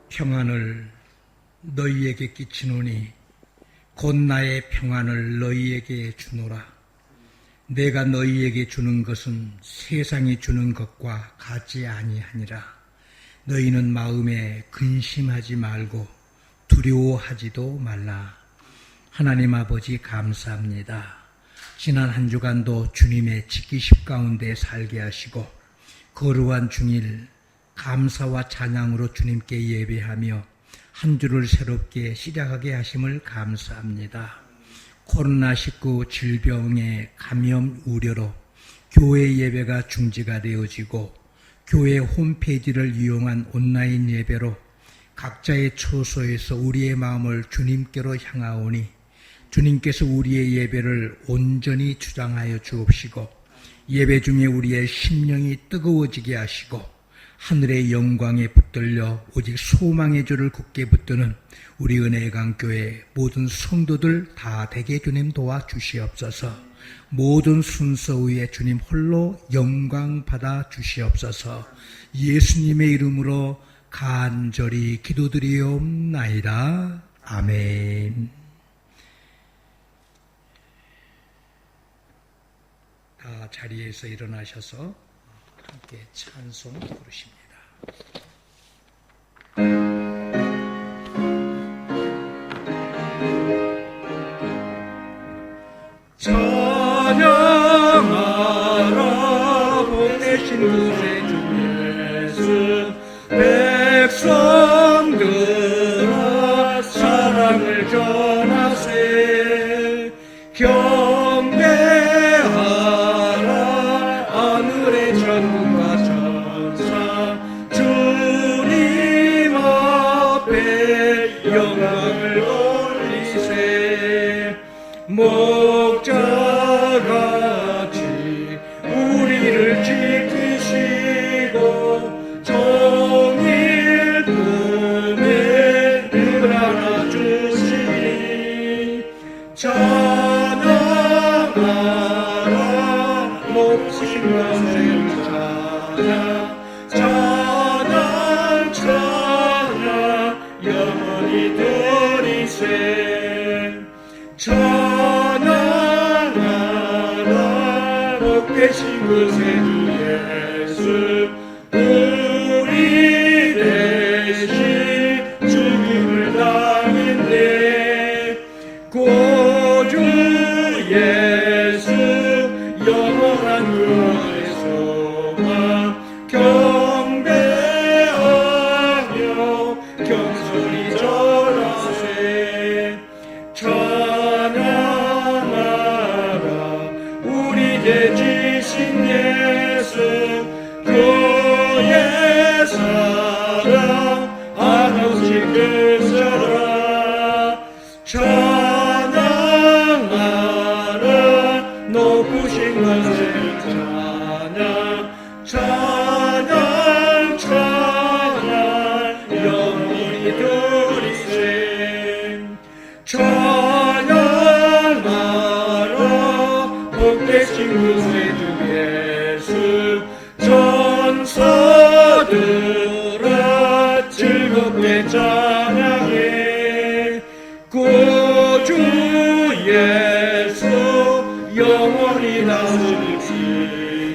평안을 너희에게 끼치노니 곧 나의 평안을 너희에게 주노라. 내가 너희에게 주는 것은 세상이 주는 것과 같지 아니하니라. 너희는 마음에 근심하지 말고 두려워하지도 말라. 하나님 아버지 감사합니다. 지난 한 주간도 주님의 지키심 가운데 살게 하시고 거룩한 중일 감사와 찬양으로 주님께 예배하며 한 주를 새롭게 시작하게 하심을 감사합니다. 코로나19 질병의 감염 우려로 교회 예배가 중지가 되어지고 교회 홈페이지를 이용한 온라인 예배로 각자의 처소에서 우리의 마음을 주님께로 향하오니 주님께서 우리의 예배를 온전히 주장하여 주옵시고 예배 중에 우리의 심령이 뜨거워지게 하시고 하늘의 영광에 붙들려 오직 소망의 줄을 굳게 붙드는 우리 은혜의 강교회 모든 성도들 다 되게 주님 도와주시옵소서. 모든 순서 위에 주님 홀로 영광 받아 주시옵소서. 예수님의 이름으로 간절히 기도드리옵나이다. 아멘. 다 자리에서 일어나셔서 함께 찬송 부르십니다. 찬양하라 복되신 구세주 예수 백성들아 사랑을 전하세 천국과 천사 주님 앞에 영광을 올리세. 목자같이 우리를 지키시고 종일 품에 늘 안아주시니 찬양하라 높으신 것을 찬양 찬양 영원히 드리세. 찬양하라 복되신 구세주 예수 우리 대신 죽음을 당했네. 구주 예수 영원한 구원의 소망 경배하며 경솔히 절하세. 찬양하라 우리 제 지신 예수 그의 사랑 한없이 크사라. 찬양하라 높으신 것을 찬양 찬양 영원히 드리세. 찬양하라 복되신 구세주 예수 전사들아 즐겁게 찬양해. 구주 예수 영원히 다스리시니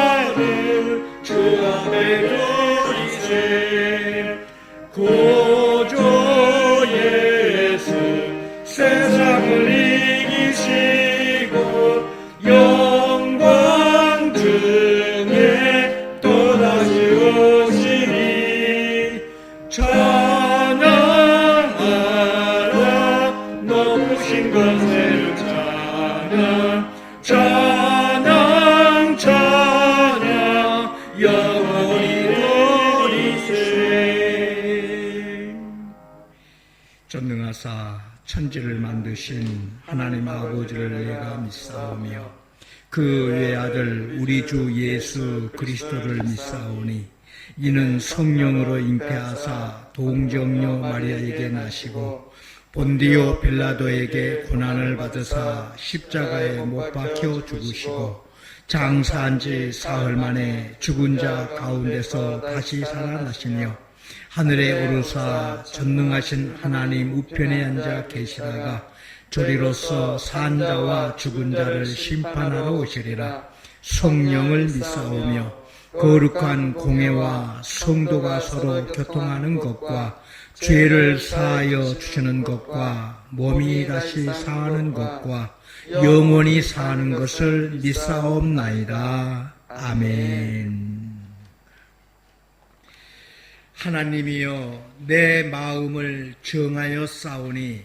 멸류관을 주 앞에 드리세. 구주 예수 세상을 이기시고 영광 중에 또다시 오시니 찬양하라 높으신 것을 찬양 찬양 영원히 드리세. 전능하사 천지를 만드신 하나님 아버지를 내가 믿사오며 그 외아들 우리 주 예수 그리스도를 믿사오니 이는 성령으로 잉태하사 동정녀 마리아에게 나시고 본디오 빌라도에게 고난을 받으사 십자가에 못 박혀 죽으시고 장사한 지 사흘 만에 죽은 자 가운데서 다시 살아나시며 하늘에 오르사 전능하신 하나님 우편에 앉아 계시다가 저리로서 산 자와 죽은 자를 심판하러 오시리라. 성령을 믿사오며 거룩한 공회와 성도가 서로 교통하는 것과 죄를 사하여 주시는 것과 몸이 다시 사하는 것과 영원히 사는 것을 믿사옵나이다. 아멘. 하나님이여 내 마음을 정하여 싸우니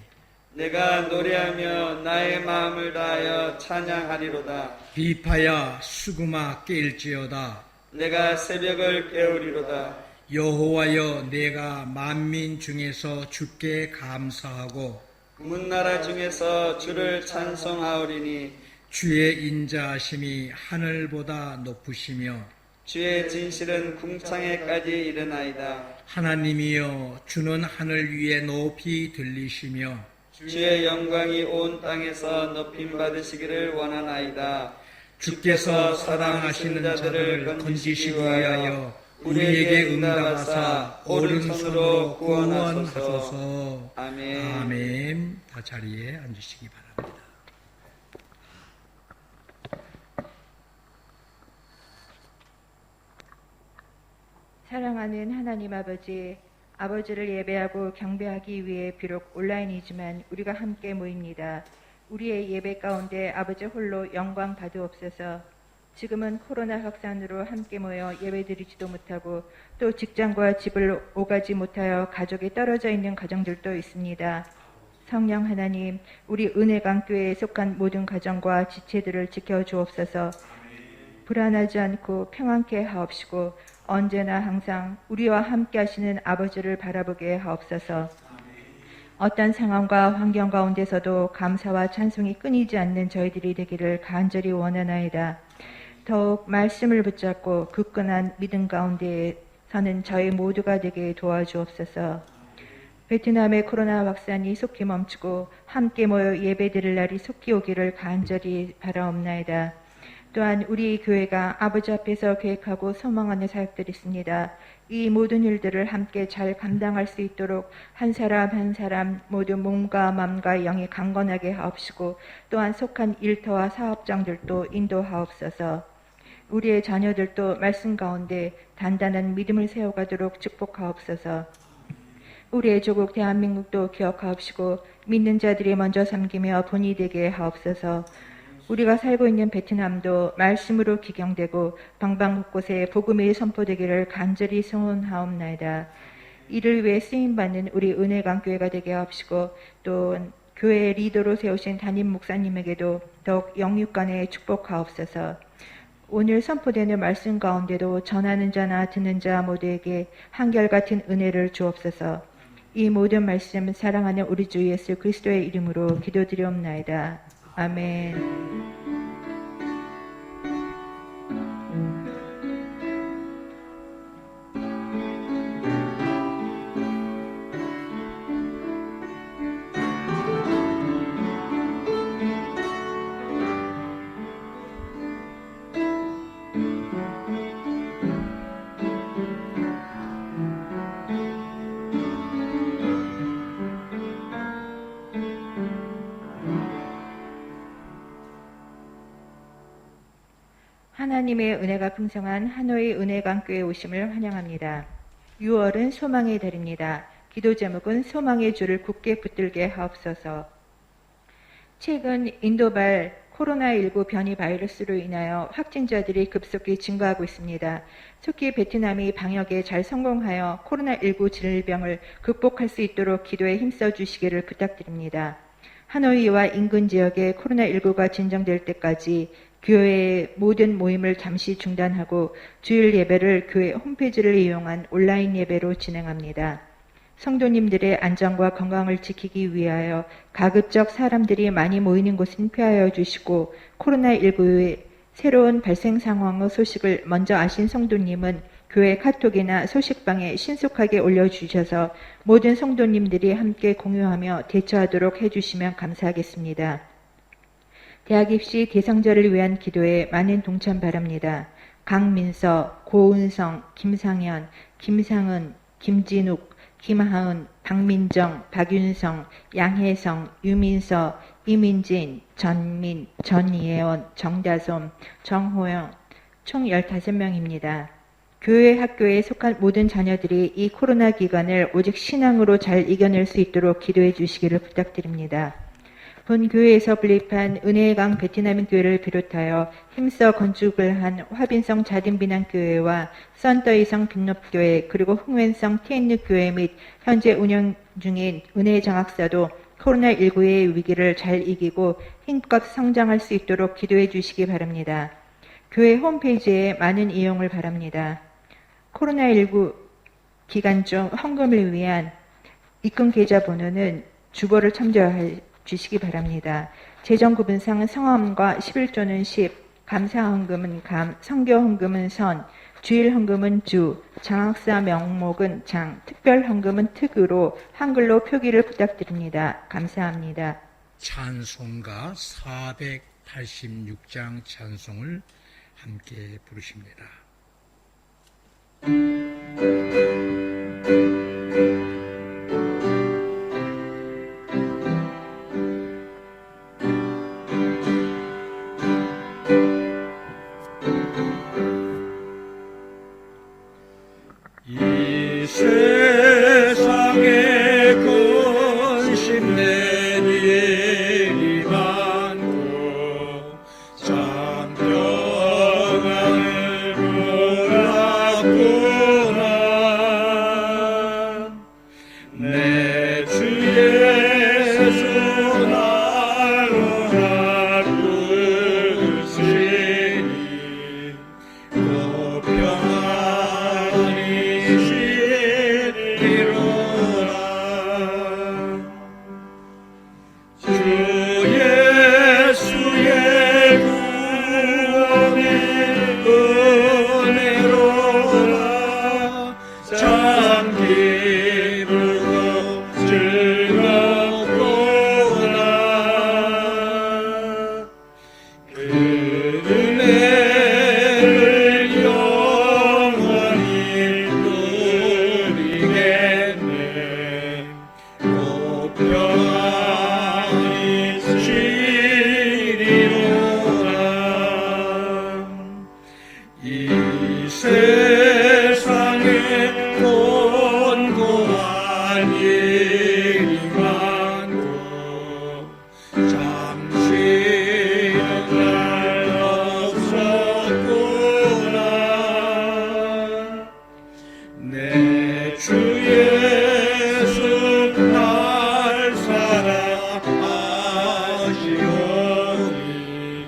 내가 노래하며 나의 마음을 다하여 찬양하리로다. 비파야 수금아 깰지어다. 내가 새벽을 깨우리로다. 여호와여 내가 만민 중에서 주께 감사하고 문나라 중에서 주를 찬송하오리니 주의 인자하심이 하늘보다 높으시며 주의 진실은 궁창에까지 이르나이다. 하나님이여 주는 하늘 위에 높이 들리시며 주의 영광이 온 땅에서 높임 받으시기를 원하나이다. 주께서 사랑하시는 자들을 건지시기 위하여 우리에게 응답하사 오른손으로 구원하소서. 아멘. 아멘. 다 자리에 앉으시기 바랍니다. 사랑하는 하나님 아버지, 아버지를 예배하고 경배하기 위해 비록 온라인이지만 우리가 함께 모입니다. 우리의 예배 가운데 아버지 홀로 영광 받으옵소서. 지금은 코로나 확산으로 함께 모여 예배드리지도 못하고 또 직장과 집을 오가지 못하여 가족이 떨어져 있는 가정들도 있습니다. 성령 하나님, 우리 은혜강교회에 속한 모든 가정과 지체들을 지켜주옵소서. 불안하지 않고 평안케 하옵시고 언제나 항상 우리와 함께 하시는 아버지를 바라보게 하옵소서. 어떤 상황과 환경 가운데서도 감사와 찬송이 끊이지 않는 저희들이 되기를 간절히 원하나이다. 더욱 말씀을 붙잡고 굳건한 믿음 가운데 서는 저희 모두가 되게 도와주옵소서. 베트남의 코로나 확산이 속히 멈추고 함께 모여 예배드릴 날이 속히 오기를 간절히 바라옵나이다. 또한 우리 교회가 아버지 앞에서 계획하고 소망하는 사역들이 있습니다. 이 모든 일들을 함께 잘 감당할 수 있도록 한 사람 한 사람 모두 몸과 마음과 영이 강건하게 하옵시고 또한 속한 일터와 사업장들도 인도하옵소서. 우리의 자녀들도 말씀 가운데 단단한 믿음을 세워가도록 축복하옵소서. 우리의 조국 대한민국도 기억하옵시고 믿는 자들이 먼저 섬기며 본이 되게 하옵소서. 우리가 살고 있는 베트남도 말씀으로 기경되고 방방곳곳에 복음이 선포되기를 간절히 소원하옵나이다. 이를 위해 쓰임받는 우리 은혜강교회가 되게 하옵시고 또 교회의 리더로 세우신 담임 목사님에게도 더욱 영육간에 축복하옵소서. 오늘 선포되는 말씀 가운데도 전하는 자나 듣는 자 모두에게 한결같은 은혜를 주옵소서. 이 모든 말씀 사랑하는 우리 주 예수 그리스도의 이름으로 기도드리옵나이다. 아멘. 하나님의 은혜가 풍성한 하노이 은혜강교회 오심을 환영합니다. 6월은 소망의 달입니다. 기도 제목은 소망의 줄을 굳게 붙들게 하옵소서. 최근 인도발 코로나19 변이 바이러스로 인하여 확진자들이 급속히 증가하고 있습니다. 속히 베트남이 방역에 잘 성공하여 코로나19 질병을 극복할 수 있도록 기도에 힘써 주시기를 부탁드립니다. 하노이와 인근 지역에 코로나19가 진정될 때까지 교회의 모든 모임을 잠시 중단하고 주일 예배를 교회 홈페이지를 이용한 온라인 예배로 진행합니다. 성도님들의 안전과 건강을 지키기 위하여 가급적 사람들이 많이 모이는 곳은 피하여 주시고 코로나19의 새로운 발생 상황의 소식을 먼저 아신 성도님은 교회 카톡이나 소식방에 신속하게 올려주셔서 모든 성도님들이 함께 공유하며 대처하도록 해주시면 감사하겠습니다. 대학 입시 대상자를 위한 기도에 많은 동참 바랍니다. 강민서, 고은성, 김상현, 김상은, 김진욱, 김하은, 박민정, 박윤성, 양혜성, 유민서, 이민진, 전민, 전예원, 정다솜, 정호영 총 15명입니다. 교회 학교에 속한 모든 자녀들이 이 코로나 기간을 오직 신앙으로 잘 이겨낼 수 있도록 기도해 주시기를 부탁드립니다. 본 교회에서 분립한 은혜의 강 베트남인 교회를 비롯하여 힘써 건축을 한 화빈성 자딘비난교회와 썬더이성 빛롭교회 그리고 흥웬성 티엔누교회 및 현재 운영 중인 은혜의 장학사도 코로나19의 위기를 잘 이기고 힘껏 성장할 수 있도록 기도해 주시기 바랍니다. 교회 홈페이지에 많은 이용을 바랍니다. 코로나19 기간 중 헌금을 위한 입금 계좌번호는 주보를 참조해 주시기 바랍니다. 재정구분상 성함과 11조는 10, 감사헌금은 감, 성교헌금은 선, 주일헌금은 주, 장학사 명목은 장, 특별헌금은 특으로 한글로 표기를 부탁드립니다. 감사합니다. 찬송가 486장 찬송을 함께 부르십니다. 이 세상에 근심된 일이 많고 참 평안을 몰랐구나. 내 주 예수 나로 나쁘시니 또 평안이 시리로라. 주 예수의 구원의 은혜로라. 참 기쁘고 즐겁구나. 그 은혜를 영원히 누리겠네. 곧 평안이 시리로라. 이 세상에 곤고한 일이 많고 잠시는 날 없었구나. 내 주 예수 날 사랑하시오니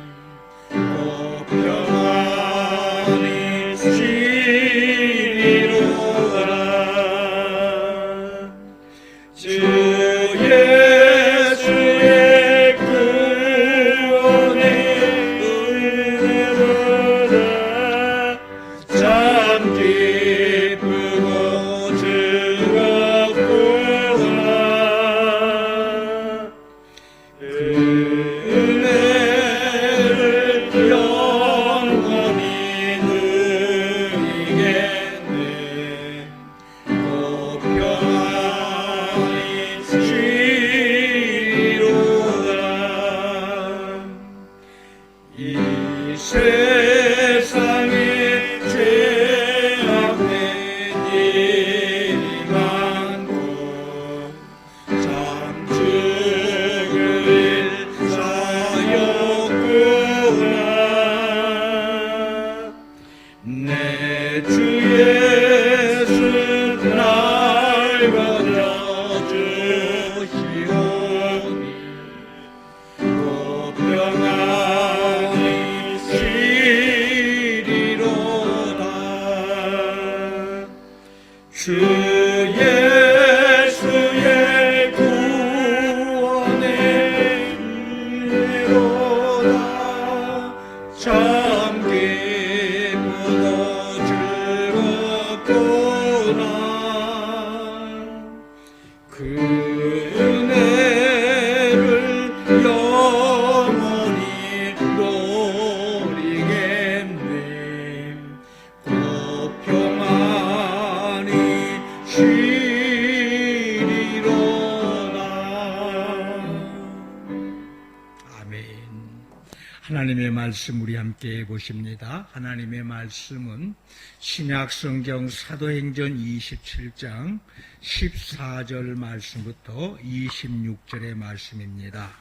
꼭 평안히 시리로라. 주 예수의 구원의 은혜로라. 참 기쁘고 즐겁구나. 그 은혜를 영원히 누리겠네. 꼭 평안히 시리로라. 이 세상에 죄악된 일이 많고 참 죽을 일 사였구나. 내 주 예수 날 건져주시오니 꼭 평안히 참 기쁘고 즐겁구나. 그 은혜를 영원히 노리겠네. 곧 평안히 쉬리로다. 아멘. 하나님의 말씀 우리 함께 보십니다. 하나님의 말씀은 신약성경 사도행전 27장 14절 말씀부터 26절의 말씀입니다.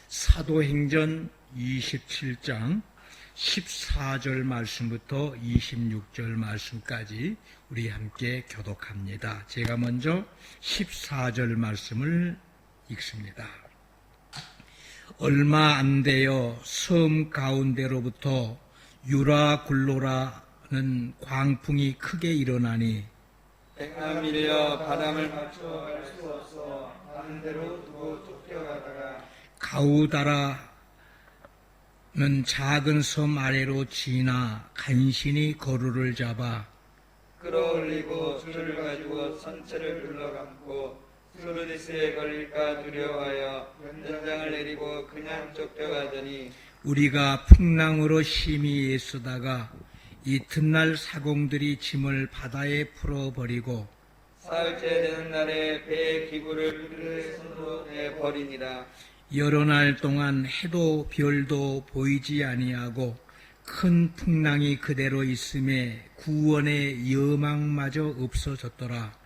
사도행전 27장 14절 말씀부터 26절 말씀까지 우리 함께 교독합니다. 제가 먼저 14절 말씀을 읽습니다. 얼마 안 되어 섬 가운데로부터 유라굴로라는 광풍이 크게 일어나니 배가 밀려 바람을 맞춰 갈 수 없어 다른 데로 두고 쫓겨가다가 가우다라는 작은 섬 아래로 지나 간신히 거루를 잡아 끌어올리고 줄을 가지고 선체를 둘러감고 수르디스에 걸릴까 두려워하여 연장을 내리고 그냥 쫓겨가더니 우리가 풍랑으로 심히 애쓰다가 이튿날 사공들이 짐을 바다에 풀어버리고 사흘째 되는 날에 배의 기구를 그들의 손으로 내버리니라. 여러 날 동안 해도 별도 보이지 아니하고 큰 풍랑이 그대로 있음에 구원의 여망마저 없어졌더라.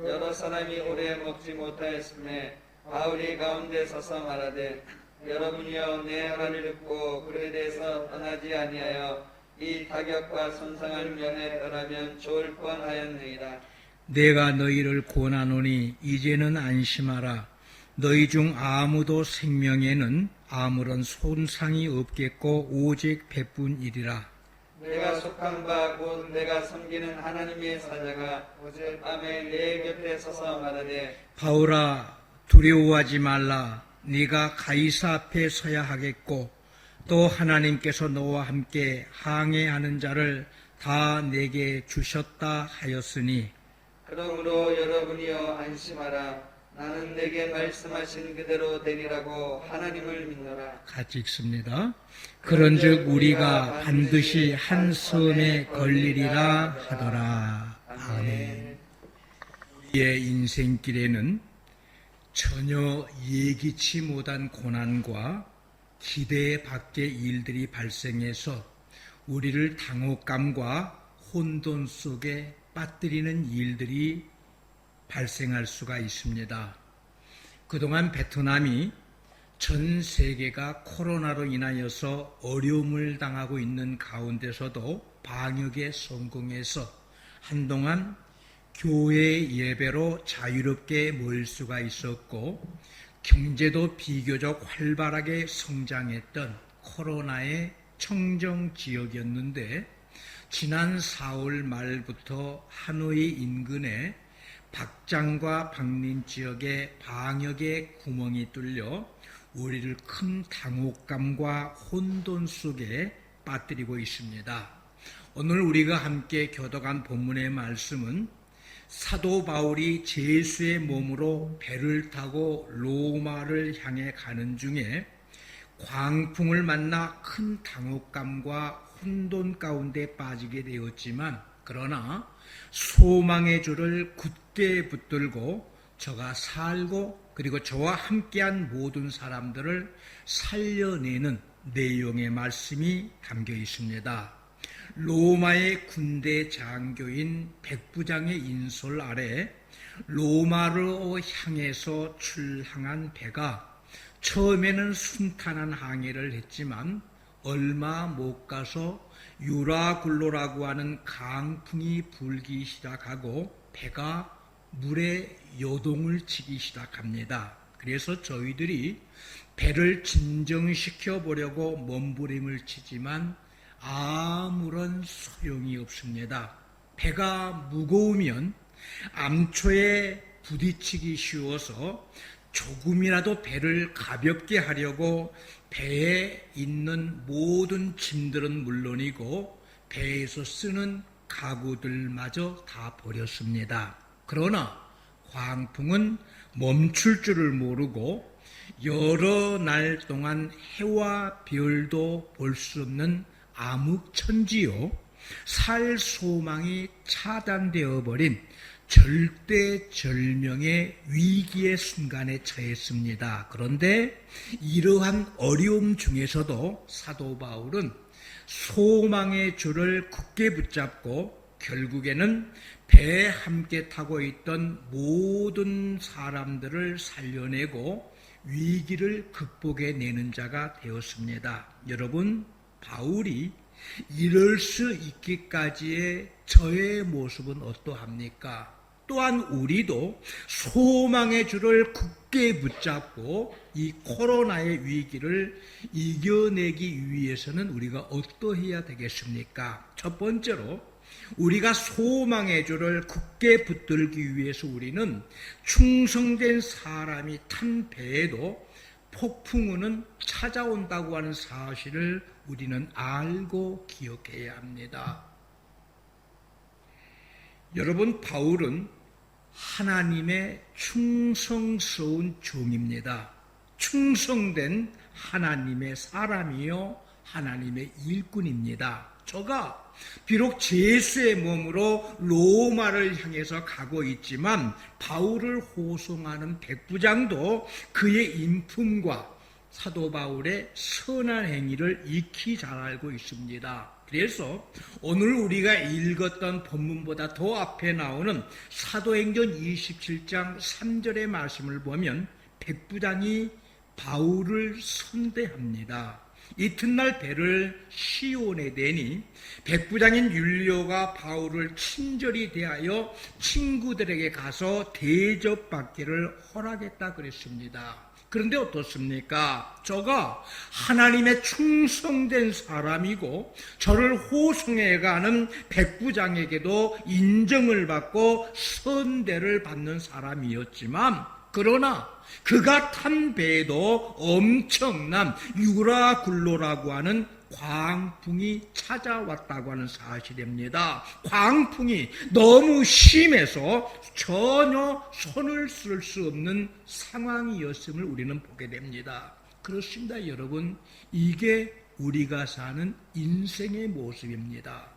여러 사람이 오래 먹지 못하였음에 바울이 가운데 서서 말하되 여러분이여 내 말을 듣고 그에 대해서 떠나지 아니하여 이 타격과 손상을 면해 떠나면 좋을 뻔하였느니라. 내가 너희를 권하노니 이제는 안심하라. 너희 중 아무도 생명에는 아무런 손상이 없겠고 오직 배뿐이리라. 내가 속한 바 곧 내가 섬기는 하나님의 사자가 어젯밤에 내 곁에 서서 말하되 바울아 두려워하지 말라. 네가 가이사 앞에 서야 하겠고 또 하나님께서 너와 함께 항해하는 자를 다 내게 주셨다 하였으니 그러므로 여러분이여 안심하라. 나는 내게 말씀하신 그대로 되리라고 하나님을 믿노라. 같이 읽습니다. 그런즉 우리가 반드시 한 섬에 걸리리라 하더라. 아멘. 우리의 인생길에는 전혀 예기치 못한 고난과 기대 밖의 일들이 발생해서 우리를 당혹감과 혼돈 속에 빠뜨리는 일들이 발생할 수가 있습니다. 그동안 베트남이 전 세계가 코로나로 인하여서 어려움을 당하고 있는 가운데서도 방역에 성공해서 한동안 교회 예배로 자유롭게 모일 수가 있었고 경제도 비교적 활발하게 성장했던 코로나의 청정 지역이었는데 지난 4월 말부터 하노이 인근에 박장과 박린 지역에 방역의 구멍이 뚫려 우리를 큰 당혹감과 혼돈 속에 빠뜨리고 있습니다. 오늘 우리가 함께 교독한 본문의 말씀은 사도 바울이 제수의 몸으로 배를 타고 로마를 향해 가는 중에 광풍을 만나 큰 당혹감과 혼돈 가운데 빠지게 되었지만 그러나 소망의 줄을 굳게 붙들고 저가 살고 그리고 저와 함께한 모든 사람들을 살려내는 내용의 말씀이 담겨 있습니다. 로마의 군대 장교인 백부장의 인솔 아래 로마로 향해서 출항한 배가 처음에는 순탄한 항해를 했지만 얼마 못 가서 유라굴로라고 하는 강풍이 불기 시작하고 배가 물에 요동을 치기 시작합니다. 그래서 저희들이 배를 진정시켜 보려고 몸부림을 치지만 아무런 소용이 없습니다. 배가 무거우면 암초에 부딪히기 쉬워서 조금이라도 배를 가볍게 하려고 배에 있는 모든 짐들은 물론이고 배에서 쓰는 가구들마저 다 버렸습니다. 그러나 광풍은 멈출 줄을 모르고 여러 날 동안 해와 별도 볼 수 없는 암흑천지요, 살 소망이 차단되어 버린 절대절명의 위기의 순간에 처했습니다. 그런데 이러한 어려움 중에서도 사도 바울은 소망의 줄을 굳게 붙잡고 결국에는 배에 함께 타고 있던 모든 사람들을 살려내고 위기를 극복해내는 자가 되었습니다. 여러분, 바울이 이럴 수 있기까지의 저의 모습은 어떠합니까? 또한 우리도 소망의 줄을 굳게 붙잡고 이 코로나의 위기를 이겨내기 위해서는 우리가 어떠해야 되겠습니까? 첫 번째로 우리가 소망의 줄을 굳게 붙들기 위해서 우리는 충성된 사람이 탄 배에도 폭풍우는 찾아온다고 하는 사실을 우리는 알고 기억해야 합니다. 여러분, 바울은 하나님의 충성스러운 종입니다. 충성된 하나님의 사람이요, 하나님의 일꾼입니다. 저가 비록 제수의 몸으로 로마를 향해서 가고 있지만 바울을 호송하는 백부장도 그의 인품과 사도 바울의 선한 행위를 익히 잘 알고 있습니다. 그래서 오늘 우리가 읽었던 본문보다 더 앞에 나오는 사도행전 27장 3절의 말씀을 보면 백부장이 바울을 선대합니다. 이튿날 배를 시온에 대니 백부장인 율리오가 바울을 친절히 대하여 친구들에게 가서 대접받기를 허락했다 그랬습니다. 그런데 어떻습니까? 저가 하나님의 충성된 사람이고 저를 호송해가는 백부장에게도 인정을 받고 선대를 받는 사람이었지만, 그러나 그가 탄 배에도 엄청난 유라굴로라고 하는 광풍이 찾아왔다고 하는 사실입니다. 광풍이 너무 심해서 전혀 손을 쓸 수 없는 상황이었음을 우리는 보게 됩니다. 그렇습니다, 여러분. 이게 우리가 사는 인생의 모습입니다.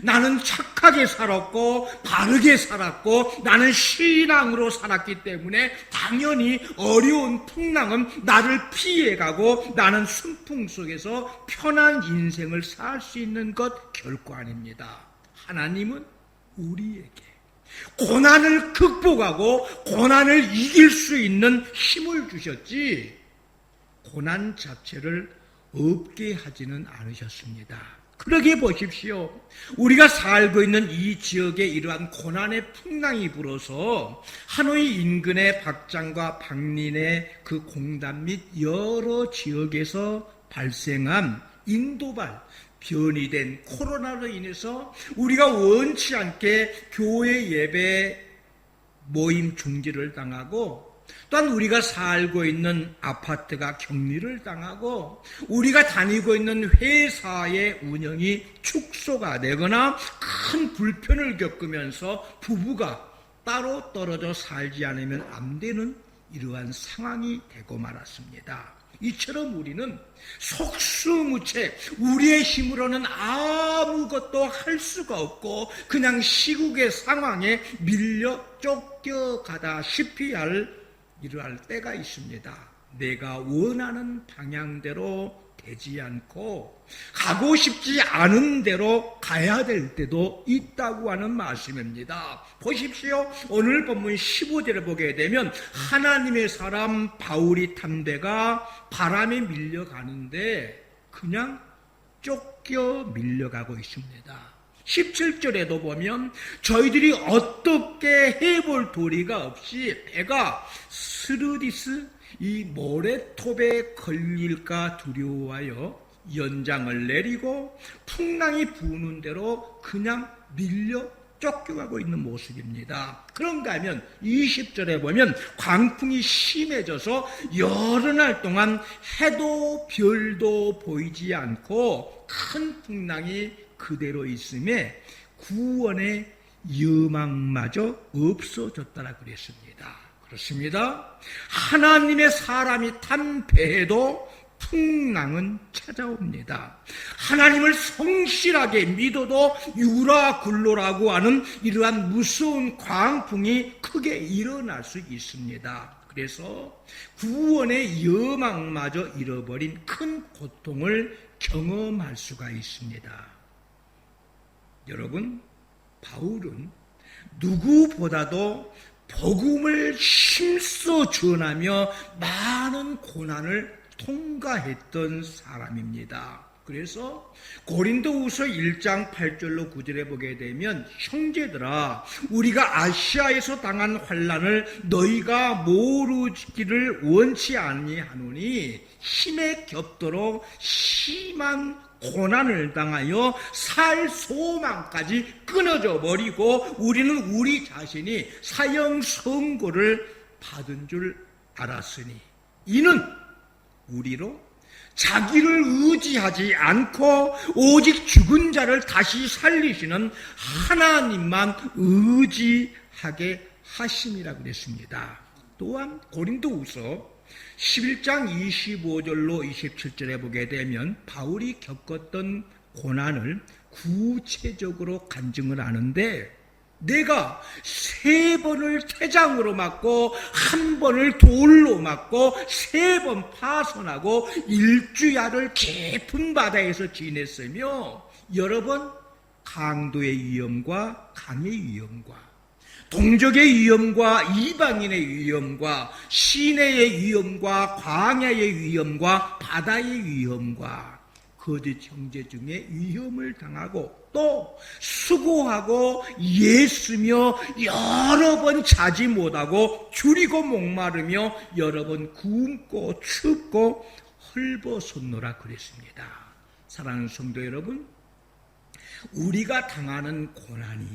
나는 착하게 살았고 바르게 살았고 나는 신앙으로 살았기 때문에 당연히 어려운 풍랑은 나를 피해가고 나는 순풍 속에서 편한 인생을 살 수 있는 것 결코 아닙니다. 하나님은 우리에게 고난을 극복하고 고난을 이길 수 있는 힘을 주셨지 고난 자체를 없게 하지는 않으셨습니다. 그러게 보십시오. 우리가 살고 있는 이 지역에 이러한 고난의 풍랑이 불어서 하노이 인근의 박장과 박린의 그 공단 및 여러 지역에서 발생한 인도발 변이된 코로나로 인해서 우리가 원치 않게 교회 예배 모임 중지를 당하고, 또한 우리가 살고 있는 아파트가 격리를 당하고 우리가 다니고 있는 회사의 운영이 축소가 되거나 큰 불편을 겪으면서 부부가 따로 떨어져 살지 않으면 안 되는 이러한 상황이 되고 말았습니다. 이처럼 우리는 속수무책 우리의 힘으로는 아무것도 할 수가 없고 그냥 시국의 상황에 밀려 쫓겨가다시피 할 이러할 때가 있습니다. 내가 원하는 방향대로 되지 않고 가고 싶지 않은 대로 가야 될 때도 있다고 하는 말씀입니다. 보십시오. 오늘 본문 15절을 보게 되면 하나님의 사람 바울이 탄 배가 바람에 밀려가는데 그냥 쫓겨 밀려가고 있습니다. 17절에도 보면 저희들이 어떻게 해볼 도리가 없이 배가 스르디스 이 모래톱에 걸릴까 두려워하여 연장을 내리고 풍랑이 부는 대로 그냥 밀려 쫓겨가고 있는 모습입니다. 그런가 하면 20절에 보면 광풍이 심해져서 여러 날 동안 해도 별도 보이지 않고 큰 풍랑이 그대로 있음에 구원의 여망마저 없어졌다라 그랬습니다. 그렇습니다. 하나님의 사람이 탄 배에도 풍랑은 찾아옵니다. 하나님을 성실하게 믿어도 유라굴로라고 하는 이러한 무서운 광풍이 크게 일어날 수 있습니다. 그래서 구원의 여망마저 잃어버린 큰 고통을 경험할 수가 있습니다. 여러분, 바울은 누구보다도 복음을 힘써 전하며 많은 고난을 통과했던 사람입니다. 그래서 고린도후서 1장 8절로 9절에 보게 되면 형제들아 우리가 아시아에서 당한 환난을 너희가 모르기를 원치 아니하노니 힘에 겹도록 심한 고난을 당하여 살 소망까지 끊어져 버리고 우리는 우리 자신이 사형 선고를 받은 줄 알았으니 이는 우리로 자기를 의지하지 않고 오직 죽은 자를 다시 살리시는 하나님만 의지하게 하심이라고 그랬습니다. 또한 고린도후서 11장 25절로 27절에 보게 되면 바울이 겪었던 고난을 구체적으로 간증을 하는데 내가 3번을 태장으로 맞고 1번을 돌로 맞고 3번 파손하고 1주야를 깊은 바다에서 지냈으며 여러 번 강도의 위험과 강의 위험과 동족의 위험과 이방인의 위험과 시내의 위험과 광야의 위험과 바다의 위험과 거짓 형제 중에 위험을 당하고 또 수고하고 예수며 여러 번 자지 못하고 줄이고 목마르며 여러 번 굶고 춥고 헐벗었노라 그랬습니다. 사랑하는 성도 여러분, 우리가 당하는 고난이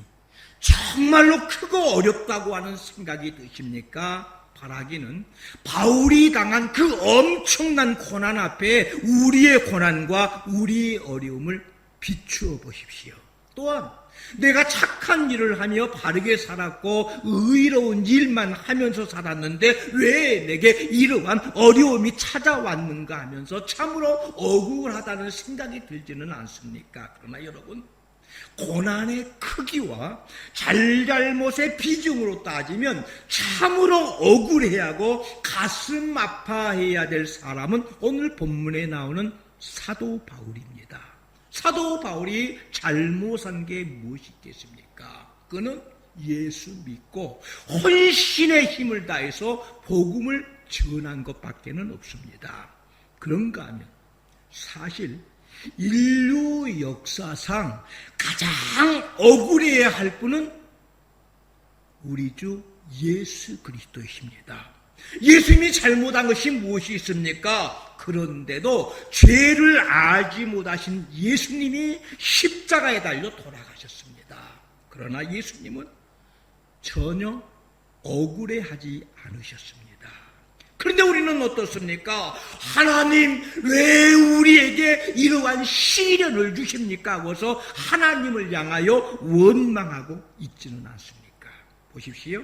정말로 크고 어렵다고 하는 생각이 드십니까? 바라기는 바울이 당한 그 엄청난 고난 앞에 우리의 고난과 우리의 어려움을 비추어 보십시오. 또한 내가 착한 일을 하며 바르게 살았고 의로운 일만 하면서 살았는데 왜 내게 이러한 어려움이 찾아왔는가 하면서 참으로 억울하다는 생각이 들지는 않습니까? 그러나 여러분, 고난의 크기와 잘잘못의 비중으로 따지면 참으로 억울해야 하고 가슴 아파해야 될 사람은 오늘 본문에 나오는 사도 바울입니다. 사도 바울이 잘못한 게 무엇이 있겠습니까? 그는 예수 믿고 혼신의 힘을 다해서 복음을 전한 것밖에는 없습니다. 그런가 하면 사실 인류 역사상 가장 억울해야 할 분은 우리 주 예수 그리스도이십니다. 예수님이 잘못한 것이 무엇이 있습니까? 그런데도 죄를 알지 못하신 예수님이 십자가에 달려 돌아가셨습니다. 그러나 예수님은 전혀 억울해하지 않으셨습니다. 그런데 우리는 어떻습니까? 하나님 왜 우리에게 이러한 시련을 주십니까? 하고서 하나님을 향하여 원망하고 있지는 않습니까? 보십시오.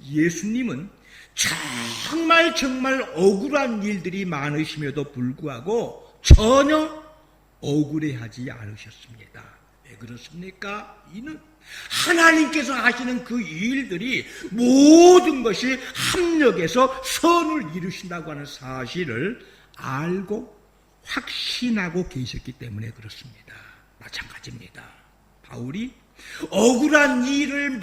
예수님은 정말 억울한 일들이 많으심에도 불구하고 전혀 억울해하지 않으셨습니다. 왜 그렇습니까? 이는 하나님께서 하시는 그 일들이 모든 것이 합력해서 선을 이루신다고 하는 사실을 알고 확신하고 계셨기 때문에 그렇습니다. 마찬가지입니다. 바울이 억울한 일을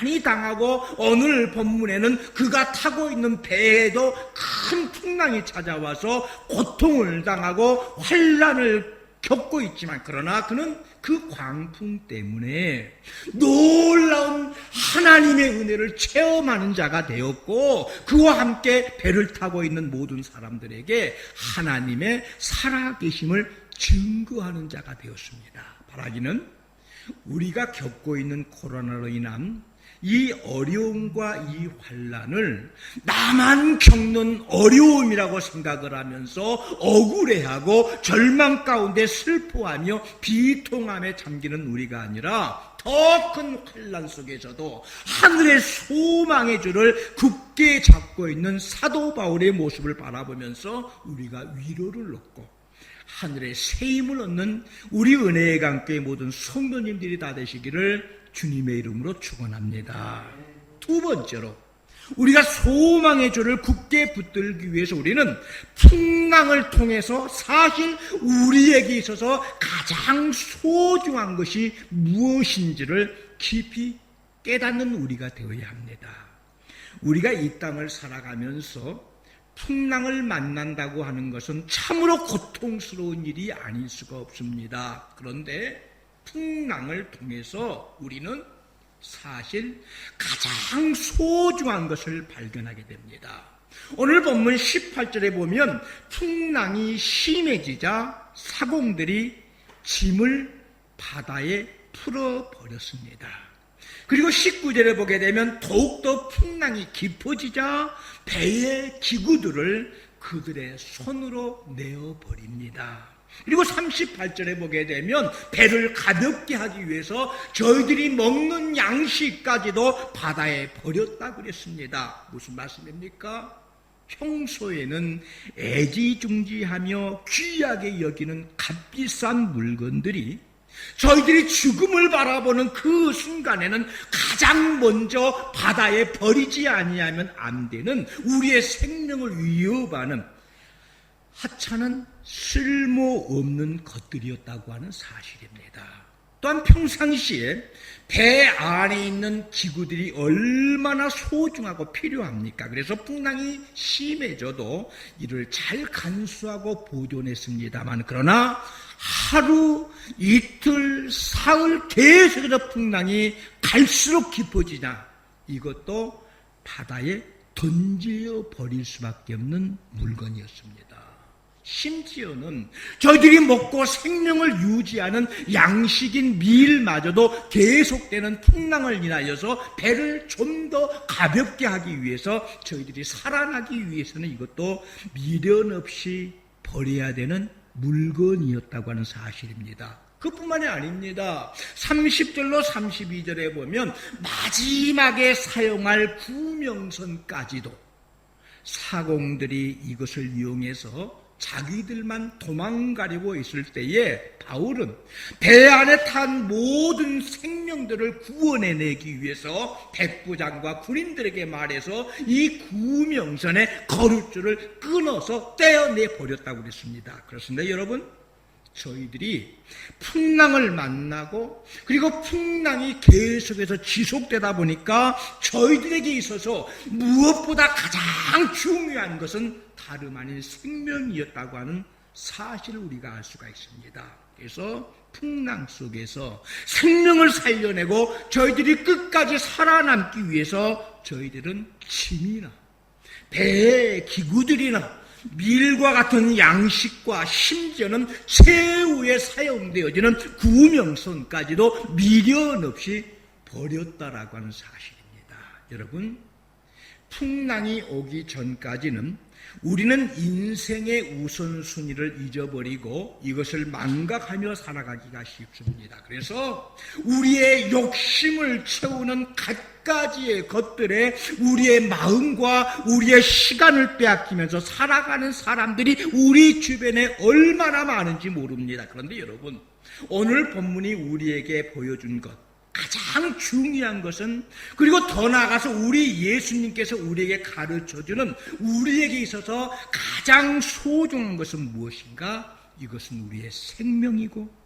많이 당하고 오늘 본문에는 그가 타고 있는 배에도 큰 풍랑이 찾아와서 고통을 당하고 환난을 겪고 있지만 그러나 그는 그 광풍 때문에 놀라운 하나님의 은혜를 체험하는 자가 되었고 그와 함께 배를 타고 있는 모든 사람들에게 하나님의 살아계심을 증거하는 자가 되었습니다. 바라기는 우리가 겪고 있는 코로나로 인한 이 어려움과 이 환난을 나만 겪는 어려움이라고 생각을 하면서 억울해하고 절망 가운데 슬퍼하며 비통함에 잠기는 우리가 아니라 더 큰 환난 속에서도 하늘의 소망의 줄을 굳게 잡고 있는 사도 바울의 모습을 바라보면서 우리가 위로를 얻고 하늘의 새 힘을 얻는 우리 은혜의 강교회 모든 성도님들이 다 되시기를 주님의 이름으로 축원합니다. 두 번째로 우리가 소망의 줄을 굳게 붙들기 위해서 우리는 풍랑을 통해서 사실 우리에게 있어서 가장 소중한 것이 무엇인지를 깊이 깨닫는 우리가 되어야 합니다. 우리가 이 땅을 살아가면서 풍랑을 만난다고 하는 것은 참으로 고통스러운 일이 아닐 수가 없습니다. 그런데 풍랑을 통해서 우리는 사실 가장 소중한 것을 발견하게 됩니다. 오늘 본문 18절에 보면 풍랑이 심해지자 사공들이 짐을 바다에 풀어버렸습니다. 그리고 19절에 보게 되면 더욱더 풍랑이 깊어지자 배의 기구들을 그들의 손으로 내어버립니다. 그리고 38절에 보게 되면 배를 가볍게 하기 위해서 저희들이 먹는 양식까지도 바다에 버렸다고 그랬습니다. 무슨 말씀입니까? 평소에는 애지중지하며 귀하게 여기는 값비싼 물건들이 저희들이 죽음을 바라보는 그 순간에는 가장 먼저 바다에 버리지 아니하면 안 되는 우리의 생명을 위협하는 하찮은 쓸모없는 것들이었다고 하는 사실입니다. 또한 평상시에 배 안에 있는 기구들이 얼마나 소중하고 필요합니까? 그래서 풍랑이 심해져도 이를 잘 간수하고 보존했습니다만 그러나 하루, 이틀, 사흘 계속해서 풍랑이 갈수록 깊어지자 이것도 바다에 던져 버릴 수밖에 없는 물건이었습니다. 심지어는 저희들이 먹고 생명을 유지하는 양식인 밀마저도 계속되는 풍랑을 인하여서 배를 좀 더 가볍게 하기 위해서 저희들이 살아나기 위해서는 이것도 미련 없이 버려야 되는 물건이었다고 하는 사실입니다. 그뿐만이 아닙니다. 30절로 32절에 보면 마지막에 사용할 구명선까지도 사공들이 이것을 이용해서 자기들만 도망가려고 있을 때에 바울은 배 안에 탄 모든 생명들을 구원해내기 위해서 백부장과 군인들에게 말해서 이 구명선의 거룻줄을 끊어서 떼어내버렸다고 그랬습니다. 그렇습니다. 여러분, 저희들이 풍랑을 만나고 그리고 풍랑이 계속해서 지속되다 보니까 저희들에게 있어서 무엇보다 가장 중요한 것은 다름 아닌 생명이었다고 하는 사실을 우리가 알 수가 있습니다. 그래서 풍랑 속에서 생명을 살려내고 저희들이 끝까지 살아남기 위해서 저희들은 짐이나 배의 기구들이나 밀과 같은 양식과 심지어는 최후에 사용되어지는 구명선까지도 미련 없이 버렸다라고 하는 사실입니다. 여러분, 풍랑이 오기 전까지는 우리는 인생의 우선순위를 잊어버리고 이것을 망각하며 살아가기가 쉽습니다. 그래서 우리의 욕심을 채우는 갖가지의 것들에 우리의 마음과 우리의 시간을 빼앗기면서 살아가는 사람들이 우리 주변에 얼마나 많은지 모릅니다. 그런데 여러분, 오늘 본문이 우리에게 보여준 것, 가장 중요한 것은, 그리고 더 나아가서 우리 예수님께서 우리에게 가르쳐주는 우리에게 있어서 가장 소중한 것은 무엇인가? 이것은 우리의 생명이고,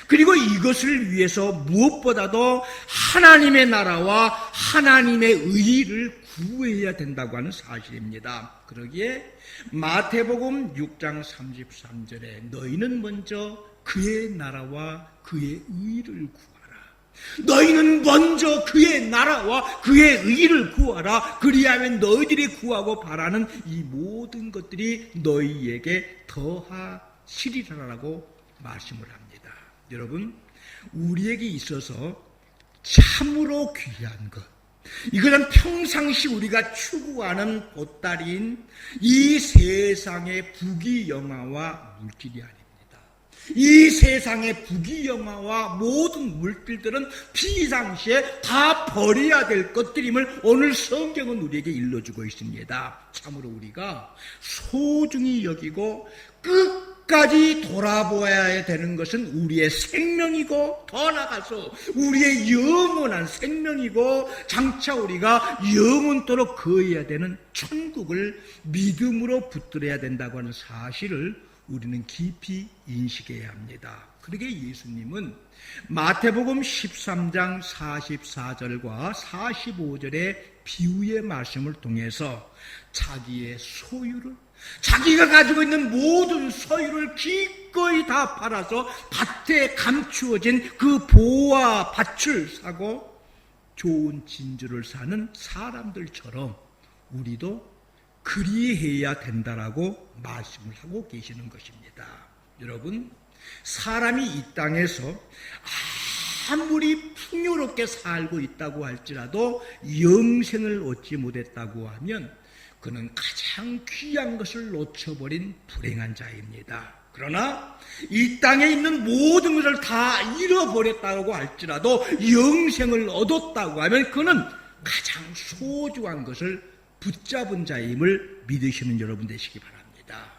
그리고 이것을 위해서 무엇보다도 하나님의 나라와 하나님의 의를 구해야 된다고 하는 사실입니다. 그러기에 마태복음 6장 33절에 너희는 먼저 그의 나라와 그의 의를 구하라. 너희는 먼저 그의 나라와 그의 의를 구하라. 그리하면 너희들이 구하고 바라는 이 모든 것들이 너희에게 더하시리라라고 말씀을 합니다. 여러분, 우리에게 있어서 참으로 귀한 것, 이것은 평상시 우리가 추구하는 보따리인 이 세상의 부귀영화와 물질이 아닙니다. 이 세상의 부귀영화와 모든 물질들은 비상시에 다 버려야 될 것들임을 오늘 성경은 우리에게 일러주고 있습니다. 참으로 우리가 소중히 여기고 끝까지 돌아보아야 되는 것은 우리의 생명이고, 더 나아가서 우리의 영원한 생명이고, 장차 우리가 영원토록 거해야 되는 천국을 믿음으로 붙들어야 된다고 하는 사실을 우리는 깊이 인식해야 합니다. 그러게 예수님은 마태복음 13장 44절과 45절의 비유의 말씀을 통해서 자기의 소유를, 자기가 가지고 있는 모든 소유를 기꺼이 다 팔아서 밭에 감추어진 그 보와 밭을 사고 좋은 진주를 사는 사람들처럼 우리도 그리해야 된다라고 말씀을 하고 계시는 것입니다. 여러분, 사람이 이 땅에서 아무리 풍요롭게 살고 있다고 할지라도 영생을 얻지 못했다고 하면 그는 가장 귀한 것을 놓쳐버린 불행한 자입니다. 그러나 이 땅에 있는 모든 것을 다 잃어버렸다고 할지라도 영생을 얻었다고 하면 그는 가장 소중한 것을 붙잡은 자임을 믿으시는 여러분 되시기 바랍니다.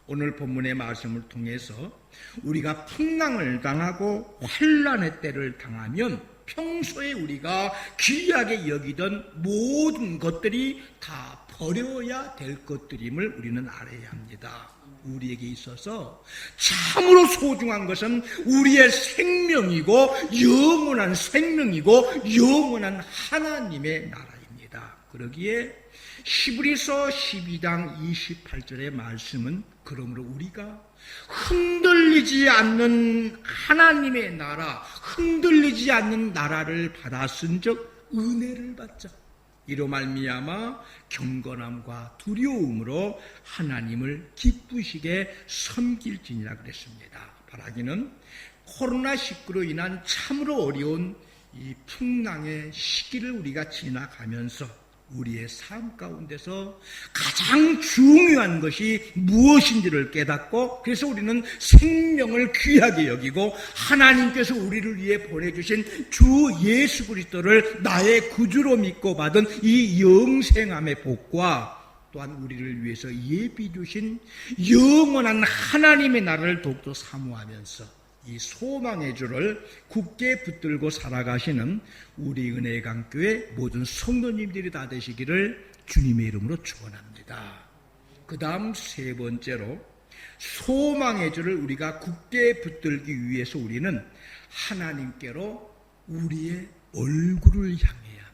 오늘 본문의 말씀을 통해서 우리가 풍랑을 당하고 환난의 때를 당하면 평소에 우리가 귀하게 여기던 모든 것들이 다 버려야 될 것들임을 우리는 알아야 합니다. 우리에게 있어서 참으로 소중한 것은 우리의 생명이고, 영원한 생명이고, 영원한 하나님의 나라입니다. 그러기에 히브리서 12장 28절의 말씀은 그러므로 우리가 흔들리지 않는 하나님의 나라, 흔들리지 않는 나라를 받았은즉 은혜를 받자. 이로 말미암아 경건함과 두려움으로 하나님을 기쁘시게 섬길지니라 그랬습니다. 바라기는 코로나19로 인한 참으로 어려운 이 풍랑의 시기를 우리가 지나가면서 우리의 삶 가운데서 가장 중요한 것이 무엇인지를 깨닫고, 그래서 우리는 생명을 귀하게 여기고 하나님께서 우리를 위해 보내주신 주 예수 그리스도를 나의 구주로 믿고 받은 이 영생함의 복과 또한 우리를 위해서 예비 주신 영원한 하나님의 나라를 더욱더 사모하면서 이 소망의 주를 굳게 붙들고 살아가시는 우리 은혜강교회 모든 성도님들이 다 되시기를 주님의 이름으로 축원합니다. 그 다음 세 번째로 소망의 주를 우리가 굳게 붙들기 위해서 우리는 하나님께로 우리의 얼굴을 향해야 합니다.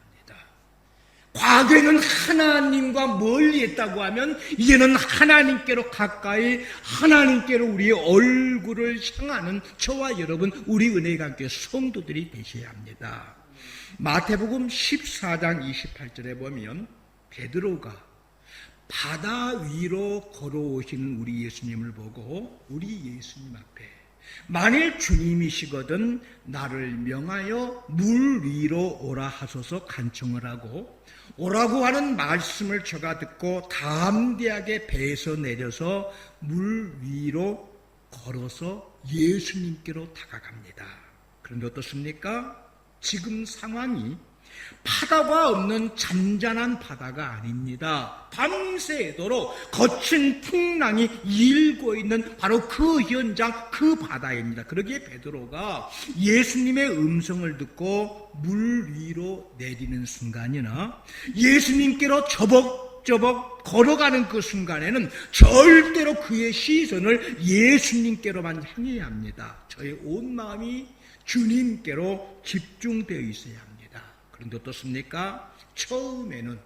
과거에는 하나님과 멀리 했다고 하면 이제는 하나님께로 가까이, 하나님께로 우리의 얼굴을 향하는 저와 여러분, 우리 은혜강교회 성도들이 되셔야 합니다. 마태복음 14장 28절에 보면 베드로가 바다 위로 걸어오시는 우리 예수님을 보고 우리 예수님 앞에 만일 주님이시거든 나를 명하여 물 위로 오라 하소서 간청을 하고, 오라고 하는 말씀을 저가 듣고 담대하게 배에서 내려서 물 위로 걸어서 예수님께로 다가갑니다. 그런데 어떻습니까? 지금 상황이 바다가 없는 잔잔한 바다가 아닙니다. 밤새도록 거친 풍랑이 일고 있는 바로 그 현장, 그 바다입니다. 그러기에 베드로가 예수님의 음성을 듣고 물 위로 내리는 순간이나 예수님께로 저벅저벅 걸어가는 그 순간에는 절대로 그의 시선을 예수님께로만 향해야 합니다. 저의 온 마음이 주님께로 집중되어 있어야 합니다. 그런데 어떻습니까? 처음에는